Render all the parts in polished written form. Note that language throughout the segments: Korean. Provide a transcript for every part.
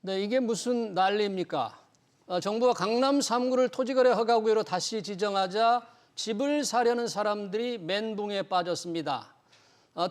네, 이게 무슨 난리입니까? 정부가 강남 3구를 토지거래 허가구역으로 다시 지정하자 집을 사려는 사람들이 멘붕에 빠졌습니다.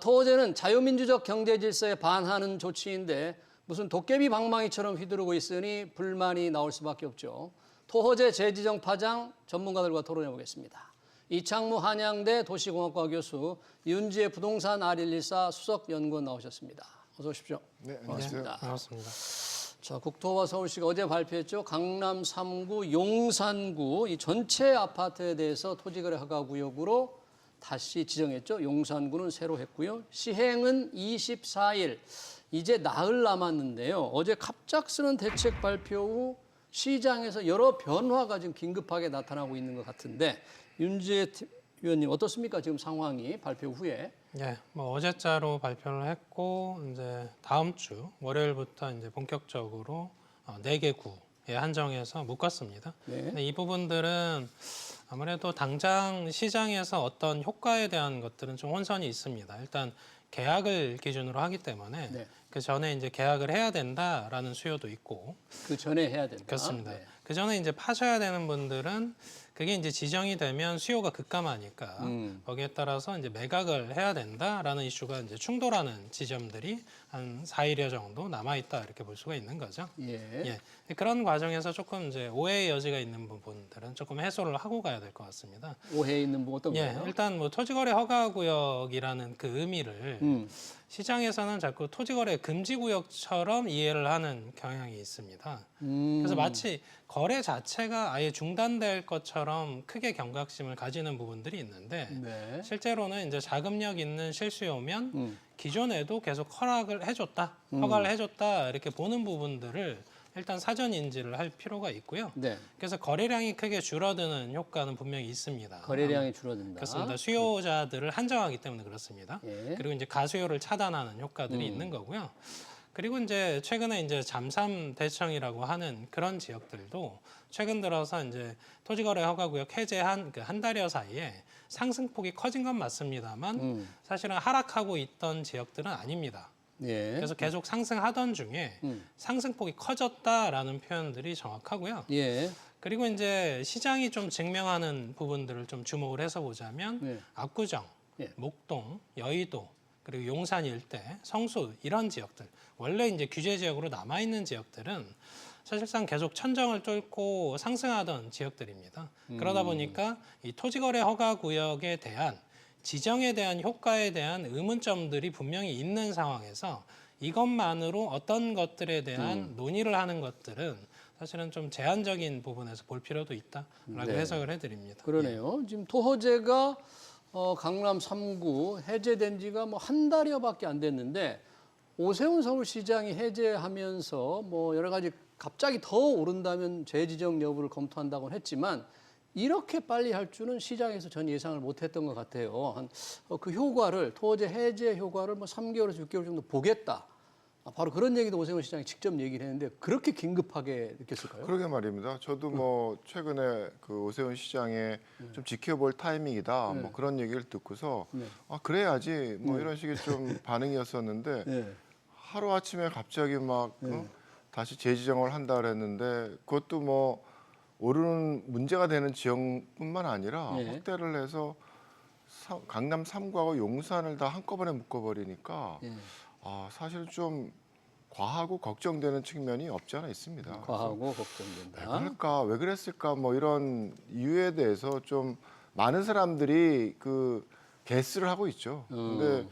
토호제는 자유민주적 경제 질서에 반하는 조치인데 무슨 도깨비 방망이처럼 휘두르고 있으니 불만이 나올 수밖에 없죠. 토호제 재지정 파장 전문가들과 토론해 보겠습니다. 이창무 한양대 도시공학과 교수, 윤지혜 부동산 R114 수석연구원 나오셨습니다. 어서 오십시오. 네, 안녕하세요. 반갑습니다. 반갑습니다. 자, 국토와 서울시가 어제 발표했죠. 강남 3구, 용산구 이 전체 아파트에 대해서 토지거래 허가구역으로 다시 지정했죠. 용산구는 새로 했고요. 시행은 24일, 이제 나흘 남았는데요. 어제 갑작스런 대책 발표 후 시장에서 여러 변화가 지금 긴급하게 나타나고 있는 것 같은데 윤지혜 위원님 어떻습니까? 지금 상황이 발표 후에. 예, 뭐 어제자로 발표를 했고 이제 다음 주 월요일부터 이제 본격적으로 4개 구에 한정해서 묶었습니다. 네. 근데 이 부분들은 아무래도 당장 시장에서 어떤 효과에 대한 것들은 좀 혼선이 있습니다. 일단 계약을 기준으로 하기 때문에 네. 그 전에 이제 계약을 해야 된다라는 수요도 있고 그 전에 해야 된다. 그렇습니다. 네. 그 전에 이제 파셔야 되는 분들은 그게 이제 지정이 되면 수요가 급감하니까 거기에 따라서 이제 매각을 해야 된다라는 이슈가 이제 충돌하는 지점들이 한 4일여 정도 남아 있다 이렇게 볼 수가 있는 거죠. 예. 예. 그런 과정에서 조금 이제 오해의 여지가 있는 부분들은 조금 해소를 하고 가야 될 것 같습니다. 오해 있는 부분 어떤 예, 거예요? 일단 뭐 토지거래 허가구역이라는 그 의미를 시장에서는 자꾸 토지거래 금지구역처럼 이해를 하는 경향이 있습니다. 그래서 마치 거래 자체가 아예 중단될 것처럼 크게 경각심을 가지는 부분들이 있는데 네. 실제로는 이제 자금력 있는 실수요면 기존에도 계속 허가를 해줬다 이렇게 보는 부분들을 일단 사전 인지를 할 필요가 있고요. 네. 그래서 거래량이 크게 줄어드는 효과는 분명히 있습니다. 거래량이 줄어든다. 그렇습니다. 수요자들을 한정하기 때문에 그렇습니다. 예. 그리고 이제 가수요를 차단하는 효과들이 있는 거고요. 그리고 이제 최근에 이제 잠삼 대청이라고 하는 그런 지역들도 최근 들어서 이제 토지거래 허가구역 해제한 그 한 달여 사이에 상승폭이 커진 건 맞습니다만 사실은 하락하고 있던 지역들은 아닙니다. 예. 그래서 계속 상승하던 중에 상승폭이 커졌다라는 표현들이 정확하고요. 예. 그리고 이제 시장이 좀 증명하는 부분들을 좀 주목을 해서 보자면 네. 압구정, 예. 목동, 여의도, 그리고 용산 일대, 성수 이런 지역들 원래 이제 규제 지역으로 남아 있는 지역들은 사실상 계속 천정을 뚫고 상승하던 지역들입니다. 그러다 보니까 이 토지거래 허가 구역에 대한 지정에 대한 효과에 대한 의문점들이 분명히 있는 상황에서 이것만으로 어떤 것들에 대한 논의를 하는 것들은 사실은 좀 제한적인 부분에서 볼 필요도 있다라고 네. 해석을 해드립니다. 그러네요. 지금 토호제가 강남 3구 해제된 지가 뭐 한 달여밖에 안 됐는데 오세훈 서울시장이 해제하면서 뭐 여러 가지 갑자기 더 오른다면 재지정 여부를 검토한다고 했지만 이렇게 빨리 할 줄은 시장에서 전 예상을 못했던 것 같아요. 그 효과를 토호제 해제 효과를 뭐 3개월에서 6개월 정도 보겠다. 바로 그런 얘기도 오세훈 시장이 직접 얘기를 했는데 그렇게 긴급하게 느꼈을까요? 그러게 말입니다. 저도 뭐 최근에 그 오세훈 시장의 좀 지켜볼 타이밍이다. 뭐 그런 얘기를 듣고서 아 그래야지 뭐 이런 식의 좀 반응이었었는데 네. 하루 아침에 갑자기 막 다시 재지정을 한다 그랬는데 그것도 뭐 오르는 문제가 되는 지역뿐만 아니라 네. 확대를 해서 강남 3구하고 용산을 다 한꺼번에 묶어버리니까 아, 사실 좀 과하고 걱정되는 측면이 없지 않아 있습니다. 과하고 걱정된다. 왜 그럴까, 왜 그랬을까, 뭐 이런 이유에 대해서 좀 많은 사람들이 그 개스를 하고 있죠. 근데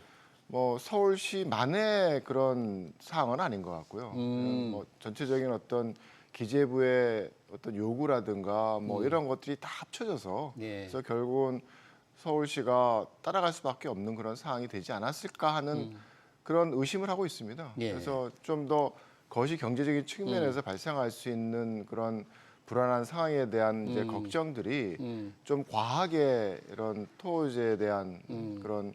뭐 서울시만의 그런 사항은 아닌 것 같고요. 뭐 전체적인 어떤 기재부의 어떤 요구라든가 뭐 이런 것들이 다 합쳐져서 예. 그래서 결국은 서울시가 따라갈 수밖에 없는 그런 상황이 되지 않았을까 하는 그런 의심을 하고 있습니다. 예. 그래서 좀 더 거시 경제적인 측면에서 발생할 수 있는 그런 불안한 상황에 대한 이제 걱정들이 좀 과하게 이런 토지에 대한 그런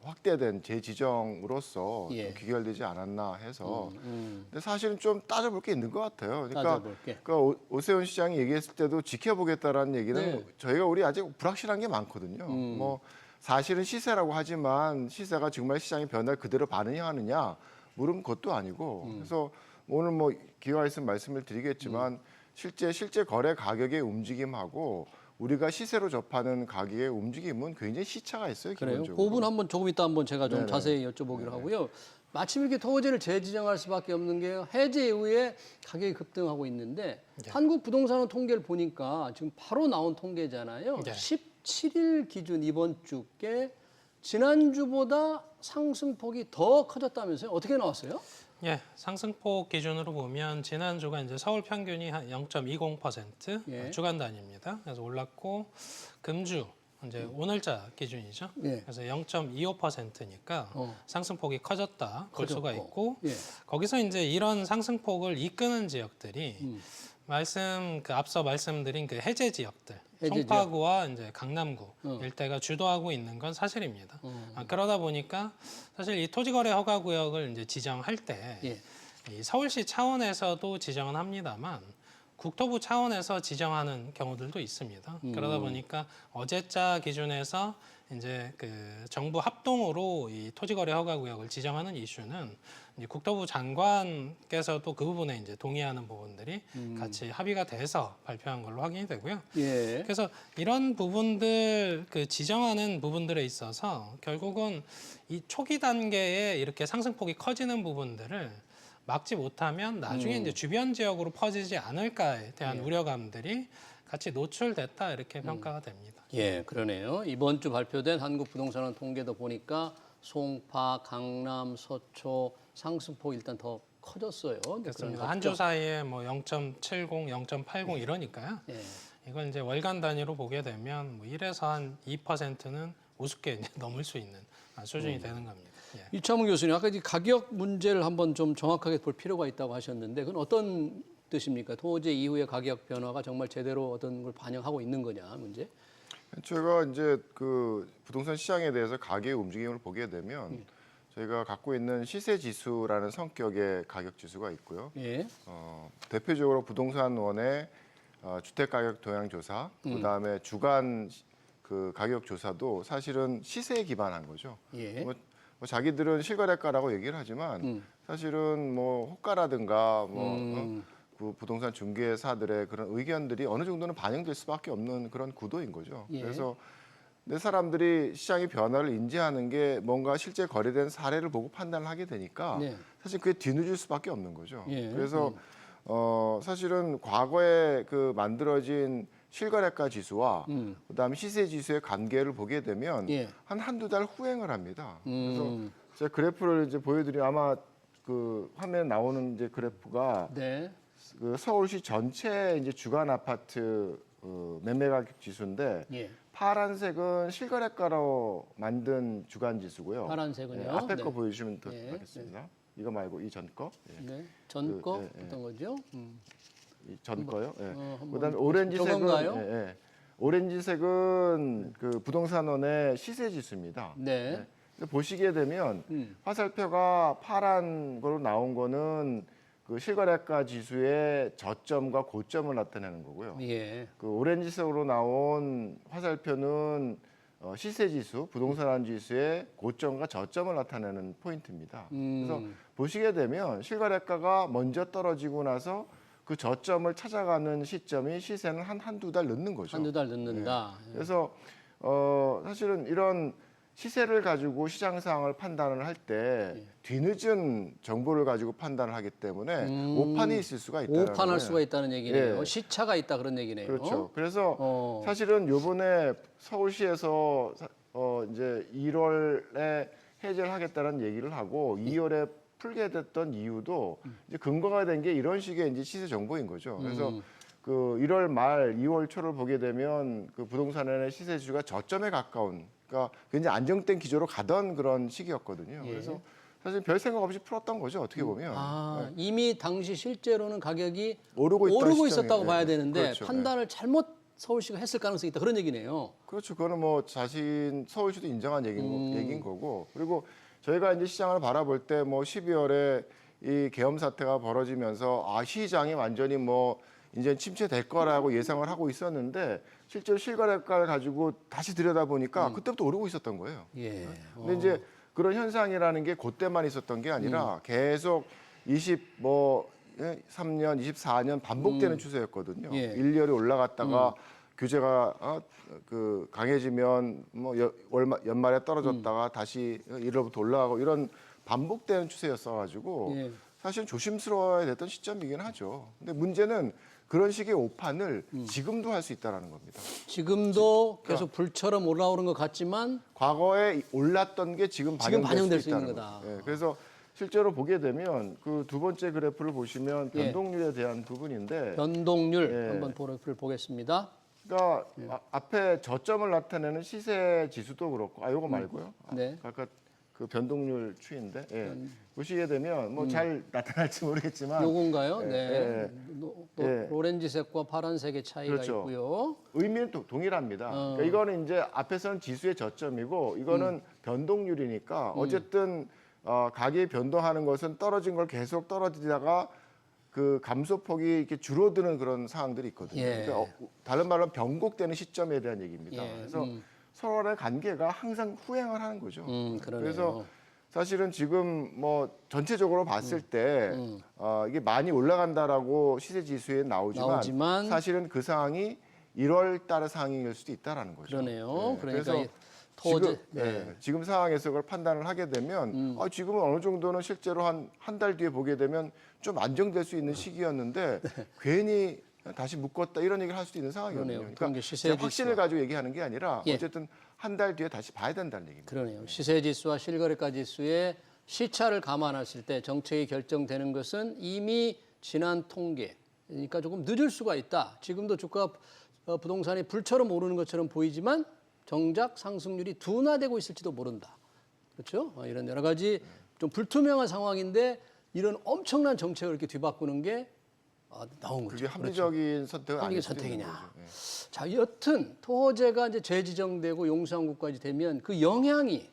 확대된 재지정으로서 예. 좀 귀결되지 않았나 해서 근데 사실은 좀 따져볼 게 있는 것 같아요. 그러니까, 따져볼 게. 그러니까 오세훈 시장이 얘기했을 때도 지켜보겠다라는 얘기는 네. 저희가 우리 아직 불확실한 게 많거든요. 뭐 사실은 시세라고 하지만 시세가 정말 시장의 변화를 그대로 반영하느냐 물은 것도 아니고 그래서 오늘 뭐 기회가 있으면 말씀을 드리겠지만 실제 거래 가격의 움직임하고 우리가 시세로 접하는 가격의 움직임은 굉장히 시차가 있어요. 그래요? 기본적으로. 그 부분 한번 조금 이따 한번 제가 좀 네네. 자세히 여쭤보기로 하고요. 마침 이렇게 토지를 재지정할 수밖에 없는 게 해제 이후에 가격이 급등하고 있는데 한국 부동산 통계를 보니까 지금 바로 나온 통계잖아요. 네. 17일 기준 이번 주께 지난주보다 상승폭이 더 커졌다면서요? 어떻게 나왔어요? 예, 상승폭 기준으로 보면 지난주가 이제 서울 평균이 한 0.20% 예. 주간 단위입니다. 그래서 올랐고 금주 이제 오늘자 기준이죠. 예. 그래서 0.25%니까 상승폭이 커졌다 볼 수가 커졌고. 있고 예. 거기서 이제 이런 상승폭을 이끄는 지역들이 앞서 말씀드린 그 해제 지역들, 해제 송파구와 이제 강남구 일대가 주도하고 있는 건 사실입니다. 그러다 보니까 사실 이 토지거래 허가구역을 이제 지정할 때 예. 이 서울시 차원에서도 지정은 합니다만 국토부 차원에서 지정하는 경우들도 있습니다. 그러다 보니까 어제자 기준에서 이제 그 정부 합동으로 이 토지거래 허가구역을 지정하는 이슈는 이제 국토부 장관께서도 그 부분에 이제 동의하는 부분들이 같이 합의가 돼서 발표한 걸로 확인이 되고요. 예. 그래서 이런 부분들 그 지정하는 부분들에 있어서 결국은 이 초기 단계에 이렇게 상승폭이 커지는 부분들을 막지 못하면 나중에 이제 주변 지역으로 퍼지지 않을까에 대한 우려감들이 같이 노출됐다 이렇게 평가가 됩니다. 예, 그러네요. 이번 주 발표된 한국부동산 통계도 보니까 송파, 강남, 서초 상승폭 일단 더 커졌어요. 그렇습니다. 한 주 사이에 뭐 0.70, 0.80 이러니까요. 예. 이걸 이제 월간 단위로 보게 되면 뭐 1에서 한 2%는 우습게 이제 넘을 수 있는 수준이 되는 겁니다. 예. 이창훈 교수님, 아까 이 가격 문제를 한번 좀 정확하게 볼 필요가 있다고 하셨는데 그건 어떤 뜻입니까? 토지 이후의 가격 변화가 정말 제대로 어떤 걸 반영하고 있는 거냐 문제? 제가 이제 그 부동산 시장에 대해서 가격의 움직임을 보게 되면 저희가 갖고 있는 시세 지수라는 성격의 가격 지수가 있고요. 예. 대표적으로 부동산원의 주택 가격 동향 조사, 그다음에 주간 그 가격 조사도 사실은 시세에 기반한 거죠. 예. 뭐 자기들은 실거래가라고 얘기를 하지만 사실은 뭐 호가라든가 그 부동산 중개사들의 그런 의견들이 어느 정도는 반영될 수밖에 없는 그런 구도인 거죠. 예. 그래서 내 사람들이 시장의 변화를 인지하는 게 뭔가 실제 거래된 사례를 보고 판단을 하게 되니까 네. 사실 그게 뒤늦을 수밖에 없는 거죠. 예. 그래서 사실은 과거에 그 만들어진 실거래가 지수와 그다음에 시세 지수의 관계를 보게 되면 예. 한두 달 후행을 합니다. 그래서 제가 그래프를 이제 보여드리면 아마 그 화면에 나오는 이제 그래프가 네. 그 서울시 전체 이제 주간 아파트 매매 가격 지수인데 예. 파란색은 실거래가로 만든 주간 지수고요. 파란색은요? 네, 앞에 네. 거 보여주시면 예, 되겠습니다. 이거 말고 이 전 거. 예. 네. 전 거 예, 예. 어떤 거죠? 이 전 거요. 예. 한번 그다음에 저건가요? 오렌지색은 오렌지색은 그 부동산원의 시세 지수입니다. 네. 근데 보시게 되면 화살표가 파란 거로 나온 거는 그 실거래가 지수의 저점과 고점을 나타내는 거고요. 예. 그 오렌지색으로 나온 화살표는 시세 지수, 부동산 지수의 고점과 저점을 나타내는 포인트입니다. 그래서 보시게 되면 실거래가가 먼저 떨어지고 나서 그 저점을 찾아가는 시점이 시세는 한두 달 늦는 거죠. 한두 달 늦는다. 그래서 사실은 이런 시세를 가지고 시장 상황을 판단을 할 때 뒤늦은 정보를 가지고 판단을 하기 때문에 오판이 있을 수가 있다는 거예요. 오판할 수가 있다는 얘기네요. 예. 시차가 있다 그런 얘기네요. 그렇죠. 그래서 사실은 요번에 서울시에서 이제 1월에 해제를 하겠다는 얘기를 하고 2월에 풀게 됐던 이유도 이제 근거가 된 게 이런 식의 이제 시세 정보인 거죠. 그래서 그 1월 말 2월 초를 보게 되면 그 부동산의 시세 지수가 저점에 가까운, 그러니까 굉장히 안정된 기조로 가던 그런 시기였거든요. 예. 그래서 사실 별 생각 없이 풀었던 거죠. 어떻게 보면. 아, 이미 당시 실제로는 가격이 오르고 있던 오르고 시점이- 있었다고 예, 봐야 되는데 그렇죠. 판단을 잘못 서울시가 했을 가능성이 있다 그런 얘기네요. 그렇죠. 그거는 뭐 서울시도 인정한 얘기인 거고. 그리고 저희가 이제 시장을 바라볼 때 뭐 12월에 이 계엄 사태가 벌어지면서 시장이 완전히 뭐 이제 침체될 거라고 예상을 하고 있었는데 실제로 실거래가를 가지고 다시 들여다보니까 그때부터 오르고 있었던 거예요. 예. 근데 이제 그런 현상이라는 게 그때만 있었던 게 아니라 계속 23년, 24년 반복되는 추세였거든요. 예. 일렬이 올라갔다가 규제가 강해지면 연말에 떨어졌다가 다시 1월부터 올라가고 이런 반복되는 추세였어가지고 예. 사실 조심스러워야 됐던 시점이긴 하죠. 근데 문제는 그런 식의 오판을 지금도 할 수 있다는 겁니다. 지금도 계속 불처럼 올라오는 것 같지만 과거에 올랐던 게 지금 반영될 반영될 수 수 있는 있다는 거다. 거죠. 예, 그래서 실제로 보게 되면 그 두 번째 그래프를 보시면 예. 변동률에 대한 부분인데 변동률 예. 한번 그래프를 보겠습니다. 그러니까 앞에 저점을 나타내는 시세 지수도 그렇고 요거 말고요. 네. 아까 그 변동률 추인데 보시게 되면 뭐 잘 나타날지 모르겠지만 요건가요? 예, 네. 예. 또 오렌지색과 파란색의 차이가 그렇죠. 있고요. 의미는 동일합니다. 그러니까 이거는 이제 앞에서는 지수의 저점이고 이거는 변동률이니까 어쨌든 가격이 변동하는 것은 떨어진 걸 계속 떨어지다가 그 감소폭이 이렇게 줄어드는 그런 상황들이 있거든요. 예. 그러니까 다른 말로 변곡되는 시점에 대한 얘기입니다. 예. 그래서 서로 간의 관계가 항상 후행을 하는 거죠. 그러네요. 그래서 사실은 지금 뭐 전체적으로 봤을 때 이게 많이 올라간다라고 시세 지수에 나오지만 사실은 그 상황이 1월 달의 상황일 수도 있다라는 거죠. 그러네요. 네, 그러니까 그래서 이 토지 지금 상황에서 그걸 판단을 하게 되면 지금은 어느 정도는 실제로 한 달 뒤에 보게 되면 좀 안정될 수 있는 시기였는데 괜히 다시 묶었다 이런 얘기를 할 수도 있는 상황이거든요. 그러네요. 그러니까 시세 제가 확신을 지수와. 가지고 얘기하는 게 아니라 예. 어쨌든 한 달 뒤에 다시 봐야 된다는 얘기입니다. 그러네요. 시세지수와 실거래가 지수의 시차를 감안했을 때 정책이 결정되는 것은 이미 지난 통계, 그러니까 조금 늦을 수가 있다. 지금도 주가 부동산이 불처럼 오르는 것처럼 보이지만 정작 상승률이 둔화되고 있을지도 모른다. 그렇죠? 이런 여러 가지 좀 불투명한 상황인데 이런 엄청난 정책을 이렇게 뒤바꾸는 게 나온 거죠. 그게 합리적인 선택은 합리적인 아닐 수도 있는 선택이냐. 거죠. 예. 자, 여튼 토호제가 이제 재지정되고 용산구까지 되면 그 영향이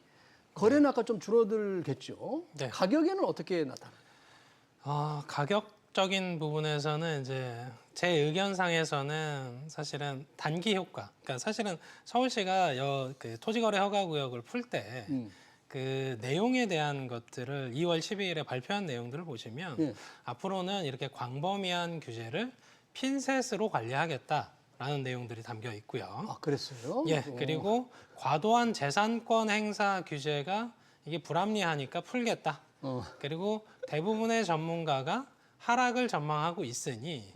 거래는 아까 좀 줄어들겠죠. 네. 가격에는 어떻게 나타나요? 가격적인 부분에서는 이제 제 의견상에서는 사실은 단기 효과. 그러니까 사실은 서울시가 그 토지거래 허가구역을 풀 때 그 내용에 대한 것들을 2월 12일에 발표한 내용들을 보시면 예. 앞으로는 이렇게 광범위한 규제를 핀셋으로 관리하겠다라는 내용들이 담겨 있고요. 아, 그랬어요? 예, 그리고 과도한 재산권 행사 규제가 이게 불합리하니까 풀겠다. 그리고 대부분의 전문가가 하락을 전망하고 있으니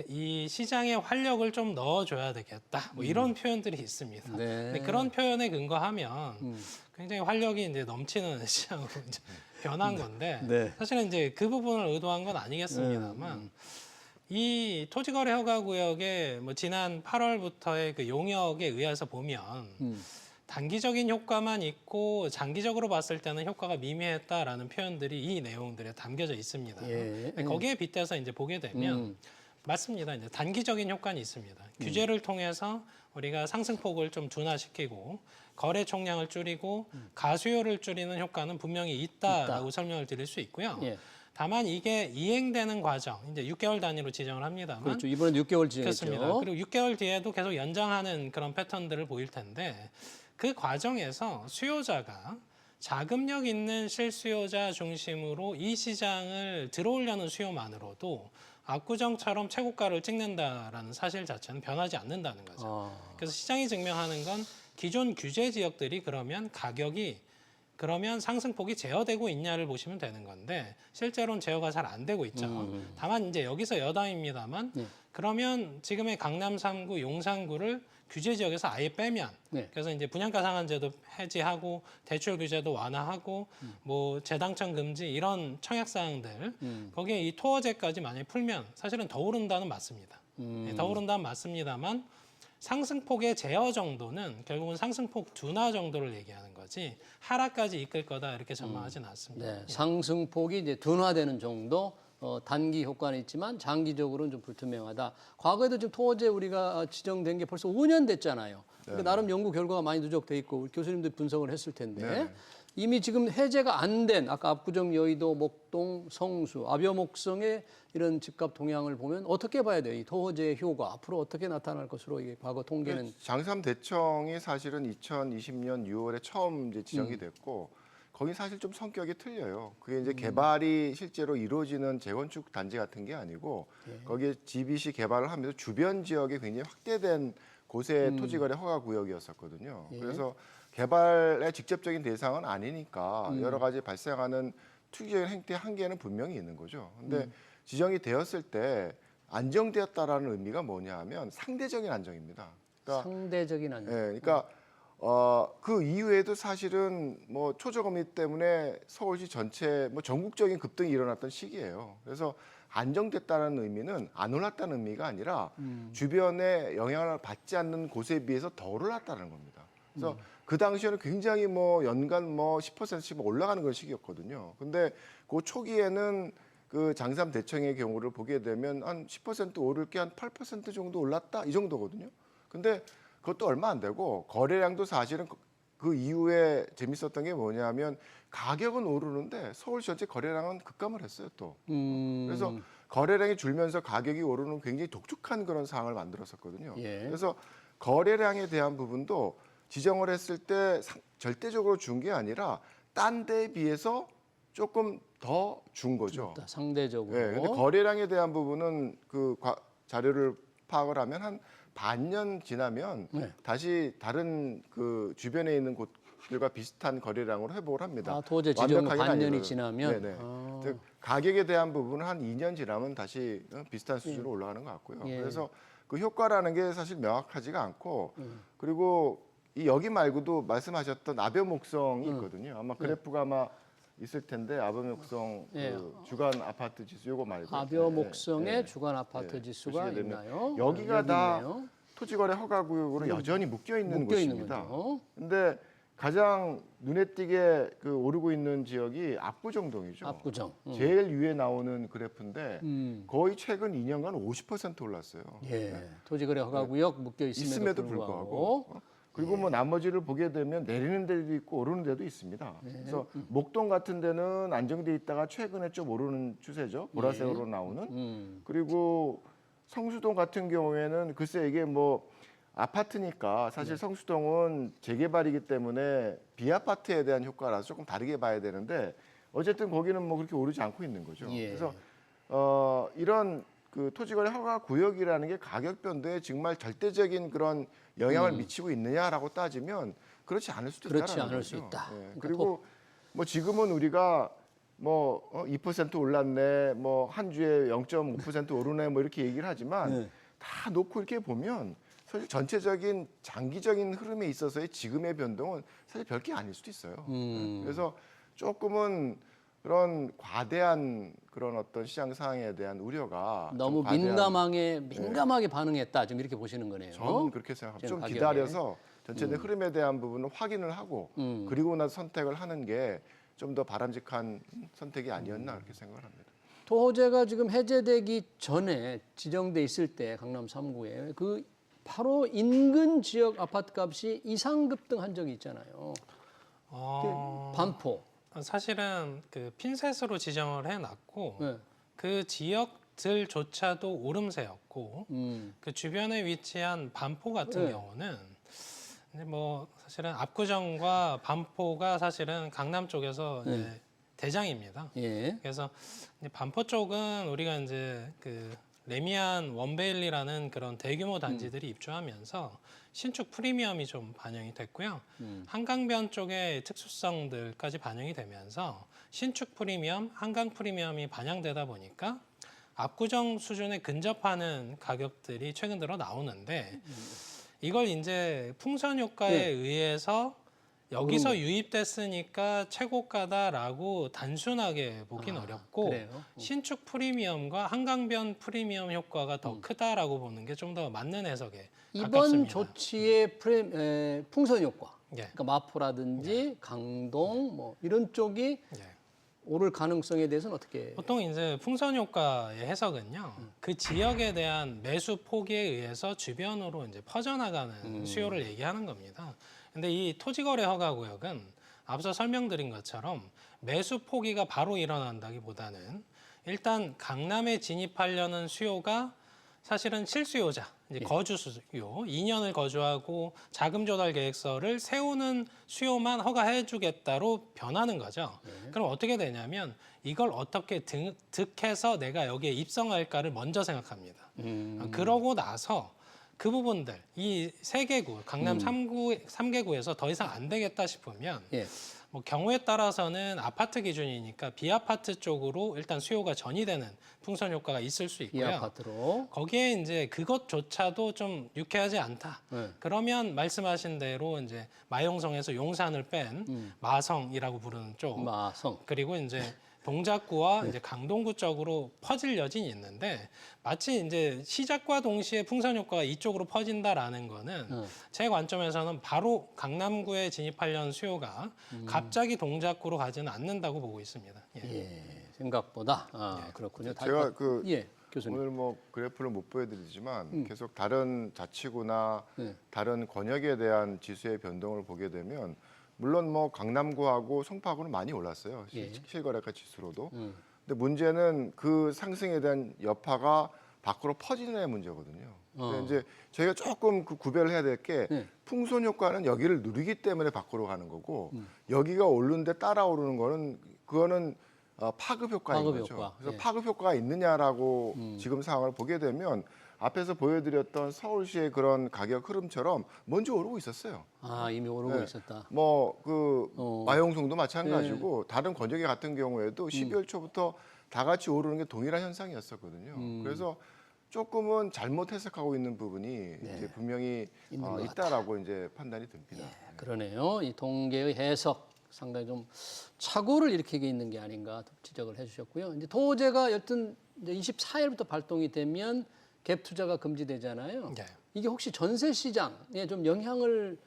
이 시장에 활력을 좀 넣어줘야 되겠다. 뭐 이런 표현들이 있습니다. 네. 근데 그런 표현에 근거하면 굉장히 활력이 이제 넘치는 시장으로 이제 변한 건데 네. 사실은 이제 그 부분을 의도한 건 아니겠습니다만 이 토지거래 허가구역의 뭐 지난 8월부터의 그 용역에 의해서 보면 단기적인 효과만 있고 장기적으로 봤을 때는 효과가 미미했다라는 표현들이 이 내용들에 담겨져 있습니다. 예. 거기에 빗대서 이제 보게 되면 맞습니다. 이제 단기적인 효과는 있습니다. 규제를 통해서 우리가 상승폭을 좀 둔화시키고 거래 총량을 줄이고 가수요를 줄이는 효과는 분명히 있다라고 설명을 드릴 수 있고요. 예. 다만 이게 이행되는 과정, 이제 6개월 단위로 지정을 합니다만 그렇죠. 이번엔 6개월 지정했죠. 그렇습니다. 그리고 6개월 뒤에도 계속 연장하는 그런 패턴들을 보일 텐데 그 과정에서 수요자가 자금력 있는 실수요자 중심으로 이 시장을 들어오려는 수요만으로도 압구정처럼 최고가를 찍는다라는 사실 자체는 변하지 않는다는 거죠. 그래서 시장이 증명하는 건 기존 규제 지역들이 그러면 가격이 그러면 상승폭이 제어되고 있냐를 보시면 되는 건데 실제로는 제어가 잘 안 되고 있죠. 다만 이제 여기서 여담입니다만 그러면 지금의 강남 3구, 용산구를 규제 지역에서 아예 빼면 그래서 이제 분양가 상한제도 해지하고 대출 규제도 완화하고 뭐 재당첨 금지 이런 청약 사항들 거기에 이 토어제까지 만약에 풀면 사실은 더 오른다는 맞습니다. 더 오른다는 맞습니다만 상승폭의 제어 정도는 결국은 상승폭 둔화 정도를 얘기하는 거지 하락까지 이끌 거다 이렇게 전망하지는 않습니다. 네, 상승폭이 이제 둔화되는 정도 단기 효과는 있지만 장기적으로는 좀 불투명하다. 과거에도 지금 토어제 우리가 지정된 게 벌써 5년 됐잖아요. 그러니까 나름 연구 결과가 많이 누적돼 있고 우리 교수님도 분석을 했을 텐데 이미 지금 해제가 안 된 아까 압구정, 여의도, 목동, 성수, 아벼목성의 이런 집값 동향을 보면 어떻게 봐야 돼요? 이 토어제의 효과 앞으로 어떻게 나타날 것으로 이게 과거 통계는 장삼대청이 사실은 2020년 6월에 처음 이제 지정이 됐고 거기 사실 좀 성격이 틀려요. 그게 이제 개발이 실제로 이루어지는 재건축 단지 같은 게 아니고 거기에 GBC 개발을 하면서 주변 지역에 굉장히 확대된 곳의 토지거래 허가 구역이었었거든요. 그래서 개발의 직접적인 대상은 아니니까 여러 가지 발생하는 투기적인 행태 한계는 분명히 있는 거죠. 근데 지정이 되었을 때 안정되었다라는 의미가 뭐냐 하면 상대적인 안정입니다. 그러니까 상대적인 안정. 그러니까 그 이후에도 사실은 뭐 초저금리 때문에 서울시 전체 뭐 전국적인 급등이 일어났던 시기예요. 그래서 안정됐다는 의미는 안 올랐다는 의미가 아니라 주변에 영향을 받지 않는 곳에 비해서 더 올랐다는 겁니다. 그래서 그 당시에는 굉장히 뭐 연간 뭐 10%씩 올라가는 그런 시기였거든요. 근데 그 초기에는 그 장삼 대청의 경우를 보게 되면 한 10% 오를 게 한 8% 정도 올랐다 이 정도거든요. 근데 그것도 얼마 안 되고 거래량도 사실은 그 이후에 재밌었던 게 뭐냐면 가격은 오르는데 서울 전체 거래량은 급감을 했어요 또. 그래서 거래량이 줄면서 가격이 오르는 굉장히 독특한 그런 상황을 만들었었거든요. 예. 그래서 거래량에 대한 부분도 지정을 했을 때 절대적으로 준 게 아니라 딴 데에 비해서 조금 더 준 거죠. 상대적으로. 네, 근데 거래량에 대한 부분은 그 자료를 파악을 하면 한 반년 지나면 다시 다른 그 주변에 있는 곳들과 비슷한 거래량으로 회복을 합니다. 아, 토지 지정 완벽하게는 반년이 아니고요. 지나면. 네네. 즉 가격에 대한 부분은 한 2년 지나면 다시 비슷한 수준으로 올라가는 것 같고요. 예. 그래서 그 효과라는 게 사실 명확하지가 않고 그리고 이 여기 말고도 말씀하셨던 아변목성이 있거든요. 아마 그래프가 아마 있을 텐데 아변목성 그 주간 아파트 지수 요거 말고 아벼목성의 주간 아파트 지수가 보시게 되면 있나요? 여기가 여기 다 있네요. 토지거래 허가구역으로 여전히 묶여 있는 곳입니다. 거죠. 근데 가장 눈에 띄게 그 오르고 있는 지역이 압구정동이죠. 압구정. 제일 위에 나오는 그래프인데 음. 거의 최근 2년간 50% 올랐어요. 예. 토지거래 허가구역 묶여 있음에도 불구하고. 그리고 뭐 나머지를 보게 되면 내리는 데도 있고 오르는 데도 있습니다. 그래서 목동 같은 데는 안정돼 있다가 최근에 좀 오르는 추세죠. 보라색으로 나오는. 그리고 성수동 같은 경우에는 글쎄 이게 뭐 아파트니까 사실 성수동은 재개발이기 때문에 비아파트에 대한 효과라서 조금 다르게 봐야 되는데 어쨌든 거기는 뭐 그렇게 오르지 않고 있는 거죠. 예. 그래서 이런 그 토지거래 허가 구역이라는 게 가격 변동에 정말 절대적인 그런 영향을 미치고 있느냐라고 따지면 그렇지 않을 수도 있다는 그렇지 거죠. 않을 수 있다. 예. 그러니까 그리고 뭐 지금은 우리가 뭐 2% 올랐네, 뭐 한 주에 0.5% 오르네, 뭐 이렇게 얘기를 하지만 다 놓고 이렇게 보면 사실 전체적인 장기적인 흐름에 있어서의 지금의 변동은 사실 별게 아닐 수도 있어요. 그래서 조금은 그런 과대한 그런 어떤 시장 상황에 대한 우려가 너무 좀 과대한, 민감하게 반응했다. 지금 이렇게 보시는 거네요. 저는 그렇게 생각합니다. 좀 가격에. 기다려서 전체적인 흐름에 대한 부분을 확인을 하고 그리고 나서 선택을 하는 게 좀 더 바람직한 선택이 아니었나 그렇게 생각을 합니다. 토호제가 지금 해제되기 전에 지정돼 있을 때 강남 3구에 그 바로 인근 지역 아파트 값이 이상 급등한 적이 있잖아요. 반포. 사실은 그 핀셋으로 지정을 해놨고 네. 그 지역들조차도 오름세였고 그 주변에 위치한 반포 같은 경우는 이제 뭐 사실은 압구정과 반포가 사실은 강남 쪽에서 이제 대장입니다. 예. 그래서 이제 반포 쪽은 우리가 이제 그 레미안 원베일리라는 그런 대규모 단지들이 입주하면서 신축 프리미엄이 좀 반영이 됐고요. 한강변 쪽의 특수성들까지 반영이 되면서 신축 프리미엄, 한강 프리미엄이 반영되다 보니까 압구정 수준에 근접하는 가격들이 최근 들어 나오는데 이걸 이제 풍선 효과에 의해서 여기서 유입됐으니까 최고가다라고 단순하게 보긴 어렵고 그래요? 신축 프리미엄과 한강변 프리미엄 효과가 더 크다라고 보는 게 좀 더 맞는 해석에 이번 가깝습니다. 조치의 풍선 효과. 예. 그러니까 마포라든지 강동 뭐 이런 쪽이 예. 오를 가능성에 대해서는 어떻게? 보통 이제 풍선 효과의 해석은요, 그 지역에 대한 매수 포기에 의해서 주변으로 이제 퍼져나가는 수요를 얘기하는 겁니다. 근데 이 토지거래 허가구역은 앞서 설명드린 것처럼 매수 포기가 바로 일어난다기보다는 일단 강남에 진입하려는 수요가 사실은 실수요자, 이제 거주 수요, 2년을 거주하고 자금 조달 계획서를 세우는 수요만 허가해주겠다로 변하는 거죠. 그럼 어떻게 되냐면 이걸 어떻게 득해서 내가 여기에 입성할까를 먼저 생각합니다. 그러고 나서 그 부분들, 이 3개구, 강남 3개구에서 더 이상 안 되겠다 싶으면 예. 뭐 경우에 따라서는 아파트 기준이니까 비아파트 쪽으로 일단 수요가 전이되는 풍선 효과가 있을 수 이 있고요. 아파트로. 거기에 이제 그것조차도 좀 유쾌하지 않다. 네. 그러면 말씀하신 대로 이제 마용성에서 용산을 뺀 마성이라고 부르는 쪽, 마성. 그리고 이제 동작구와 이제 강동구 쪽으로 퍼질 여진이 있는데 마치 이제 시작과 동시에 풍선 효과가 이쪽으로 퍼진다라는 거는 제 관점에서는 바로 강남구에 진입하려는 수요가 갑자기 동작구로 가지는 않는다고 보고 있습니다. 예. 예. 생각보다. 그렇군요. 제가 그 예, 교수님. 오늘 뭐 그래프를 못 보여드리지만 계속 다른 자치구나 네. 다른 권역에 대한 지수의 변동을 보게 되면 물론 뭐 강남구하고 송파구는 많이 올랐어요. 예. 실거래가 지수로도. 근데 문제는 그 상승에 대한 여파가 밖으로 퍼지는 문제거든요. 근데 이제 저희가 조금 그 구별을 해야 될 게 네. 풍선 효과는 여기를 누리기 때문에 밖으로 가는 거고 여기가 오르는데 따라오르는 거는 그거는 파급 효과인 파급 거죠. 효과. 그래서 예. 파급 효과가 있느냐라고 지금 상황을 보게 되면 앞에서 보여드렸던 서울시의 그런 가격 흐름처럼 먼저 오르고 있었어요. 이미 오르고 네. 있었다. 뭐 그 어. 마용성도 마찬가지고 다른 권역에 같은 경우에도 12월 초부터 다 같이 오르는 게 동일한 현상이었었거든요. 그래서 조금은 잘못 해석하고 있는 부분이 이제 분명히 있는 것 있다라고 이제 판단이 듭니다. 그러네요. 이 통계의 해석 상당히 좀 착오를 일으키게 있는 게 아닌가 지적을 해주셨고요. 이제 토제가 여튼 이제 24일부터 발동이 되면 갭 투자가 금지되잖아요. 네. 이게 혹시 전세 시장에 좀 영향을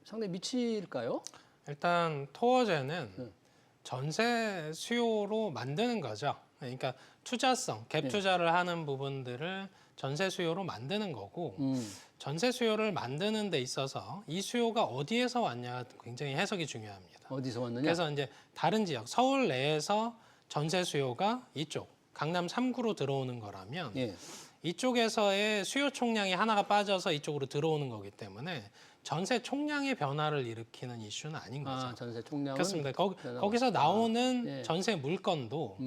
상당히 미칠까요? 일단 토어제는 전세 수요로 만드는 거죠. 그러니까 투자성, 갭 투자를 하는 부분들을 전세 수요로 만드는 거고 전세 수요를 만드는 데 있어서 이 수요가 어디에서 왔냐 굉장히 해석이 중요합니다. 어디서 왔느냐? 그래서 이제 다른 지역, 서울 내에서 전세 수요가 이쪽 강남 3구로 들어오는 거라면 예. 이쪽에서의 수요 총량이 하나가 빠져서 이쪽으로 들어오는 거기 때문에 전세 총량의 변화를 일으키는 이슈는 아닌 거죠. 전세 총량은 그렇습니다. 변화가 거기서 나오는 예. 전세 물건도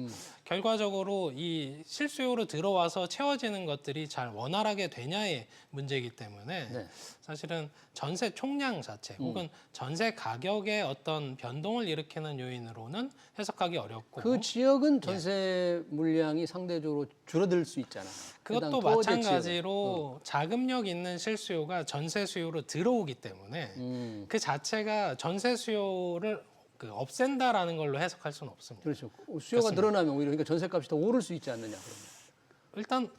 결과적으로 이 실수요로 들어와서 채워지는 것들이 잘 원활하게 되냐의 문제이기 때문에 네. 사실은 전세 총량 자체 혹은 전세 가격의 어떤 변동을 일으키는 요인으로는 해석하기 어렵고 그 지역은 전세 물량이 상대적으로 줄어들 수 있잖아요. 그것도 해당 토지 마찬가지로 자금력 있는 실수요가 전세 수요로 들어오기 때문에 그 자체가 전세 수요를 없앤다라는 걸로 해석할 수는 없습니다. 그렇죠. 수요가 늘어나면 오히려 그러니까 전세값이 더 오를 수 있지 않느냐 그러면. 일단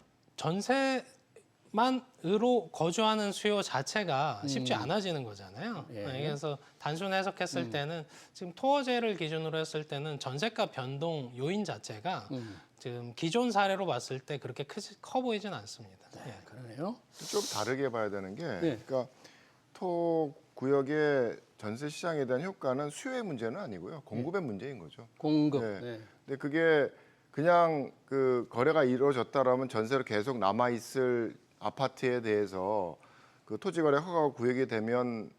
전세만으로 거주하는 수요 자체가 쉽지 않아지는 거잖아요. 예. 그래서 단순 해석했을 때는 지금 토어제를 기준으로 했을 때는 전세가 변동 요인 자체가 지금 기존 사례로 봤을 때 그렇게 커 보이진 않습니다. 예. 그러네요. 좀 다르게 봐야 되는 게 네. 그러니까 토 구역의 전세 시장에 대한 효과는 수요의 문제는 아니고요. 공급의 문제인 거죠. 공급. 네. 네. 근데 그게 그냥 그 거래가 이루어졌다라면 전세로 계속 남아 있을 아파트에 대해서 그 토지거래 허가 구역이 되면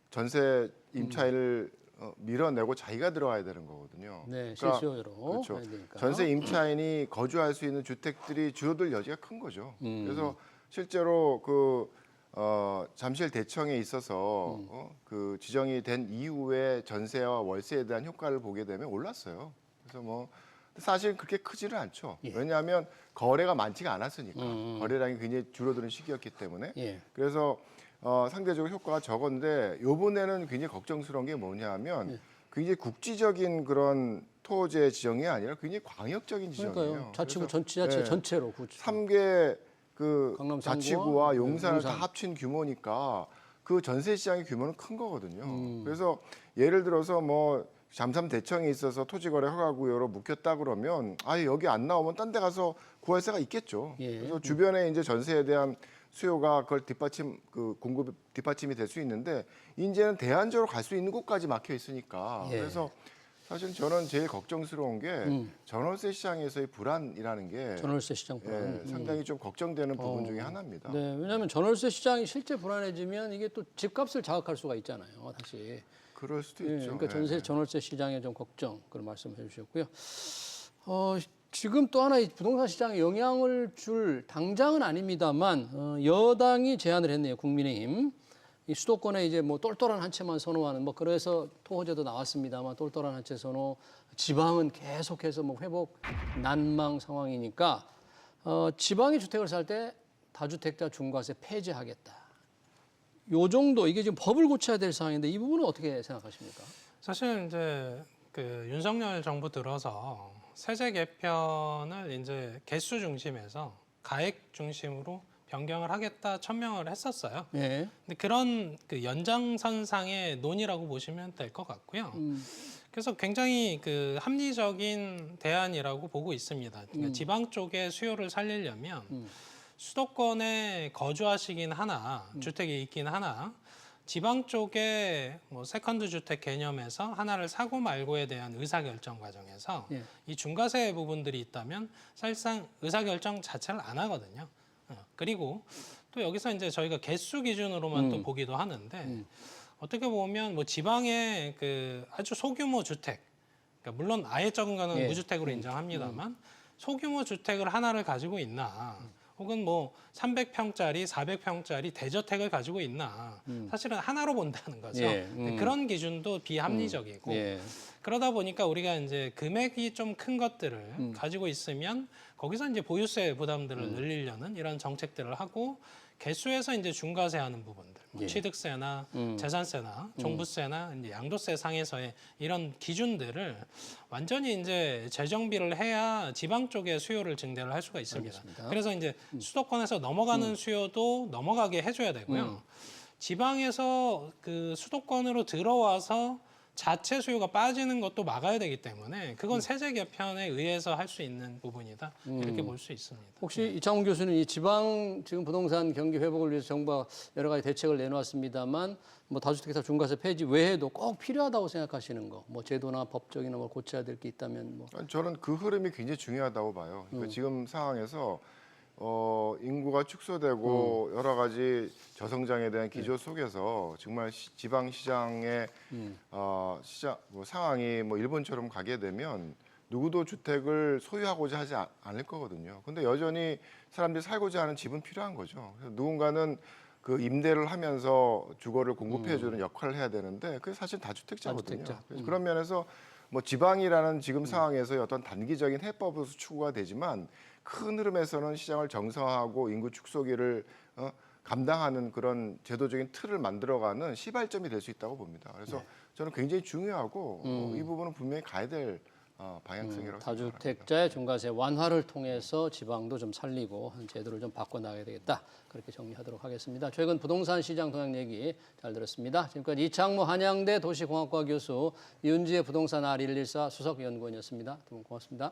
전세 임차인을 밀어내고 자기가 들어와야 되는 거거든요. 네, 그러니까 실수요로 그렇죠. 해야 되니까. 전세 임차인이 거주할 수 있는 주택들이 줄어들 여지가 큰 거죠. 그래서 실제로 그 잠실 대청에 있어서 그 지정이 된 이후에 전세와 월세에 대한 효과를 보게 되면 올랐어요. 그래서 뭐 사실 그렇게 크지는 않죠. 예. 왜냐하면 거래가 많지가 않았으니까 거래량이 굉장히 줄어드는 시기였기 때문에 예. 그래서 상대적으로 효과가 적었는데 이번에는 굉장히 걱정스러운 게 뭐냐면 굉장히 국지적인 그런 토제 지정이 아니라 굉장히 광역적인 지정이에요. 그러니까요. 자치구 그래서, 지자체 네. 전체로 3개 그 강남 3구와 자치구와 용산을 용산. 다 합친 규모니까 그 전세 시장의 규모는 큰 거거든요. 그래서 예를 들어서 뭐 잠삼 대청에 있어서 토지거래 허가구역으로 묶였다 그러면 여기 안 나오면 딴 데 가서 구할세가 있겠죠. 예. 그래서 주변에 이제 전세에 대한 수요가 그걸 공급 뒷받침이 될 수 있는데 이제는 대안적으로 갈 수 있는 곳까지 막혀 있으니까 예. 그래서 사실 저는 제일 걱정스러운 게 전월세 시장에서의 불안이라는 게 전월세 시장 불안. 상당히 좀 걱정되는 부분 중에 하나입니다. 네, 왜냐하면 전월세 시장이 실제 불안해지면 이게 또 집값을 자극할 수가 있잖아요, 다시. 그럴 수도 예, 있죠. 그러니까 전월세 시장에 좀 걱정 그런 말씀해 주셨고요. 지금 또 하나 이 부동산 시장에 영향을 줄 당장은 아닙니다만 여당이 제안을 했네요, 국민의힘. 이 수도권에 이제 뭐 똘똘한 한 채만 선호하는 뭐 그래서 토호제도 나왔습니다만 똘똘한 한 채 선호, 지방은 계속해서 뭐 회복 난망 상황이니까 지방이 주택을 살 때 다주택자 중과세 폐지하겠다. 요 정도 이게 지금 법을 고쳐야 될 상황인데 이 부분은 어떻게 생각하십니까? 사실 이제 그 윤석열 정부 들어서 세제 개편을 이제 개수 중심에서 가액 중심으로 변경을 하겠다 천명을 했었어요. 네. 근데 그런 그 연장선상의 논의라고 보시면 될 것 같고요. 그래서 굉장히 그 합리적인 대안이라고 보고 있습니다. 그러니까 지방 쪽의 수요를 살리려면 수도권에 거주하시긴 하나 주택이 있긴 하나 지방 쪽에 뭐 세컨드 주택 개념에서 하나를 사고 말고에 대한 의사결정 과정에서 예. 이 중과세 부분들이 있다면 사실상 의사결정 자체를 안 하거든요. 그리고 또 여기서 이제 저희가 개수 기준으로만 또 보기도 하는데 어떻게 보면 뭐 지방의 그 아주 소규모 주택, 그러니까 물론 아예 적은 거는 예. 무주택으로 인정합니다만 소규모 주택을 하나를 가지고 있나 혹은 뭐 300평짜리, 400평짜리 대저택을 가지고 있나 사실은 하나로 본다는 거죠. 예. 그런 기준도 비합리적이고 예. 그러다 보니까 우리가 이제 금액이 좀 큰 것들을 가지고 있으면 거기서 이제 보유세 부담들을 늘리려는 이런 정책들을 하고 개수에서 이제 중과세하는 부분들, 뭐 예. 취득세나 재산세나 종부세나 이제 양도세 상에서의 이런 기준들을 완전히 이제 재정비를 해야 지방 쪽의 수요를 증대를 할 수가 있습니다. 알겠습니다. 그래서 이제 수도권에서 넘어가는 수요도 넘어가게 해줘야 되고요. 지방에서 그 수도권으로 들어와서 자체 수요가 빠지는 것도 막아야 되기 때문에 그건 세제 개편에 의해서 할 수 있는 부분이다 이렇게 볼 수 있습니다. 혹시 이창훈 교수는 이 지방 지금 부동산 경기 회복을 위해서 정부가 여러 가지 대책을 내놓았습니다만 뭐 다주택자 중과세 폐지 외에도 꼭 필요하다고 생각하시는 거, 뭐 제도나 법적이나 뭐 고쳐야 될 게 있다면 뭐. 저는 그 흐름이 굉장히 중요하다고 봐요. 그러니까 지금 상황에서 인구가 축소되고 여러 가지 저성장에 대한 기조 속에서 정말 지방 시장의 시장 뭐 상황이 뭐 일본처럼 가게 되면 누구도 주택을 소유하고자 하지 않을 거거든요. 근데 여전히 사람들이 살고자 하는 집은 필요한 거죠. 그래서 누군가는 그 임대를 하면서 주거를 공급해주는 역할을 해야 되는데 그게 사실 다주택자거든요. 다주택자. 그래서 그런 면에서 뭐 지방이라는 지금 상황에서 어떤 단기적인 해법으로 추구가 되지만 큰 흐름에서는 시장을 정상화하고 인구 축소기를 감당하는 그런 제도적인 틀을 만들어가는 시발점이 될 수 있다고 봅니다. 그래서 저는 굉장히 중요하고 이 부분은 분명히 가야 될 방향성이라고 생각합니다. 다주택자의 중과세 완화를 통해서 지방도 좀 살리고 한 제도를 좀 바꿔나가야 되겠다. 그렇게 정리하도록 하겠습니다. 최근 부동산 시장 동향 얘기 잘 들었습니다. 지금까지 이창무 한양대 도시공학과 교수, 윤지혜 부동산 R114 수석연구원이었습니다. 두 분 고맙습니다.